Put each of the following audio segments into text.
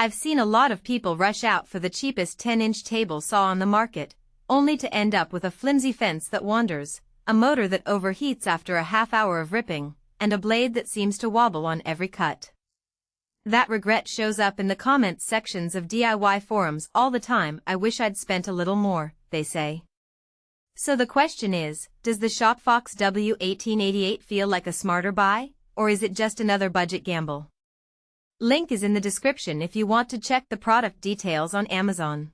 I've seen a lot of people rush out for the cheapest 10-inch table saw on the market, only to end up with a flimsy fence that wanders, a motor that overheats after a half hour of ripping, and a blade that seems to wobble on every cut. That regret shows up in the comments sections of DIY forums all the time. I wish I'd spent a little more, they say. So the question is, does the ShopFox W1888 feel like a smarter buy, or is it just another budget gamble? Link is in the description if you want to check the product details on Amazon.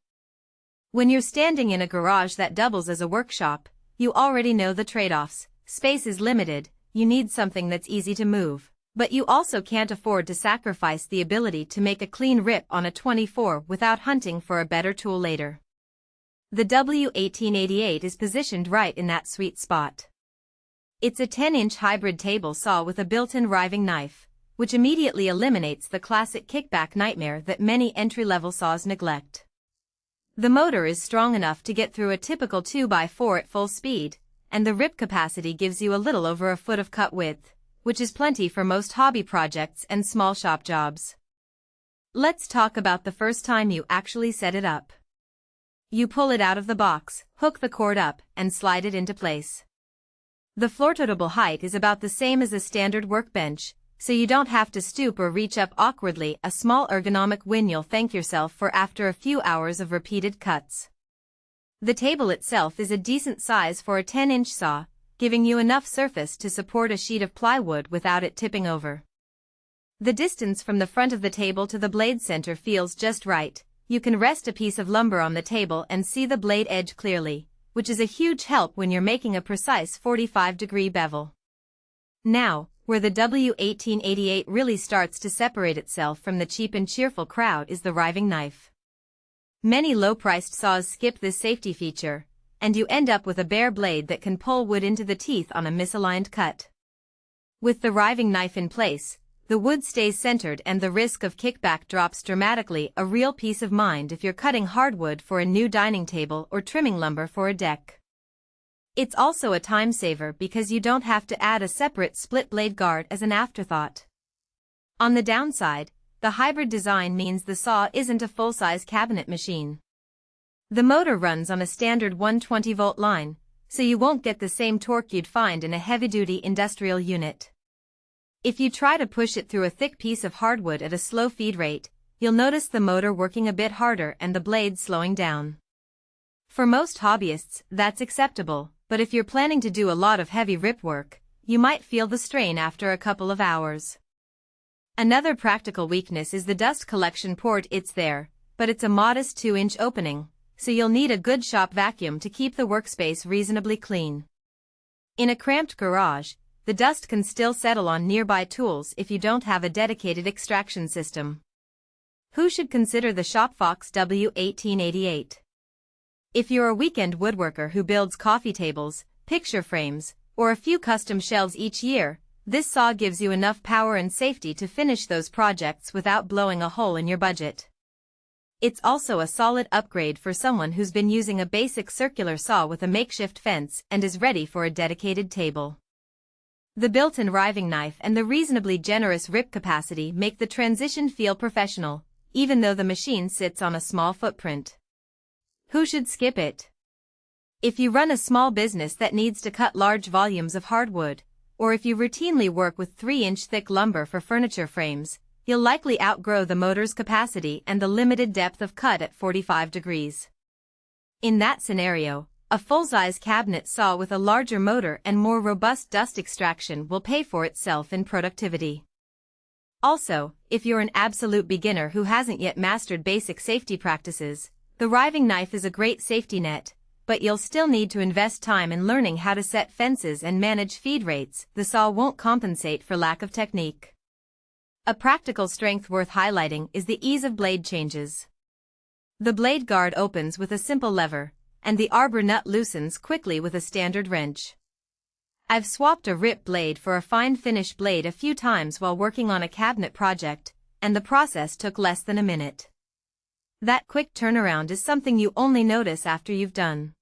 When you're standing in a garage that doubles as a workshop, you already know the trade-offs. Space is limited, you need something that's easy to move, but you also can't afford to sacrifice the ability to make a clean rip on a 24 without hunting for a better tool later. The W1888 is positioned right in that sweet spot. It's a 10-inch hybrid table saw with a built-in riving knife, which immediately eliminates the classic kickback nightmare that many entry-level saws neglect. The motor is strong enough to get through a typical 2x4 at full speed, and the rip capacity gives you a little over a foot of cut width, which is plenty for most hobby projects and small shop jobs. Let's talk about the first time you actually set it up. You pull it out of the box, hook the cord up, and slide it into place. The floor-tootable height is about the same as a standard workbench, so you don't have to stoop or reach up awkwardly, a small ergonomic win you'll thank yourself for after a few hours of repeated cuts. The table itself is a decent size for a 10-inch saw, giving you enough surface to support a sheet of plywood without it tipping over. The distance from the front of the table to the blade center feels just right. You can rest a piece of lumber on the table and see the blade edge clearly, which is a huge help when you're making a precise 45-degree bevel. Now, where the W1888 really starts to separate itself from the cheap and cheerful crowd is the riving knife. Many low-priced saws skip this safety feature, and you end up with a bare blade that can pull wood into the teeth on a misaligned cut. With the riving knife in place, the wood stays centered and the risk of kickback drops dramatically, a real peace of mind if you're cutting hardwood for a new dining table or trimming lumber for a deck. It's also a time saver because you don't have to add a separate split blade guard as an afterthought. On the downside, the hybrid design means the saw isn't a full-size cabinet machine. The motor runs on a standard 120-volt line, so you won't get the same torque you'd find in a heavy-duty industrial unit. If you try to push it through a thick piece of hardwood at a slow feed rate, you'll notice the motor working a bit harder and the blade slowing down. For most hobbyists, that's acceptable, but if you're planning to do a lot of heavy rip work, you might feel the strain after a couple of hours. Another practical weakness is the dust collection port. It's there, but it's a modest 2-inch opening, so you'll need a good shop vacuum to keep the workspace reasonably clean. In a cramped garage, the dust can still settle on nearby tools if you don't have a dedicated extraction system. Who should consider the ShopFox W1888? If you're a weekend woodworker who builds coffee tables, picture frames, or a few custom shelves each year, this saw gives you enough power and safety to finish those projects without blowing a hole in your budget. It's also a solid upgrade for someone who's been using a basic circular saw with a makeshift fence and is ready for a dedicated table. The built-in riving knife and the reasonably generous rip capacity make the transition feel professional, even though the machine sits on a small footprint. Who should skip it? If you run a small business that needs to cut large volumes of hardwood, or if you routinely work with 3-inch thick lumber for furniture frames, you'll likely outgrow the motor's capacity and the limited depth of cut at 45 degrees. In that scenario, a full-size cabinet saw with a larger motor and more robust dust extraction will pay for itself in productivity. Also, if you're an absolute beginner who hasn't yet mastered basic safety practices, the riving knife is a great safety net, but you'll still need to invest time in learning how to set fences and manage feed rates. The saw won't compensate for lack of technique. A practical strength worth highlighting is the ease of blade changes. The blade guard opens with a simple lever, and the arbor nut loosens quickly with a standard wrench. I've swapped a rip blade for a fine finish blade a few times while working on a cabinet project, and the process took less than a minute. That quick turnaround is something you only notice after you've done.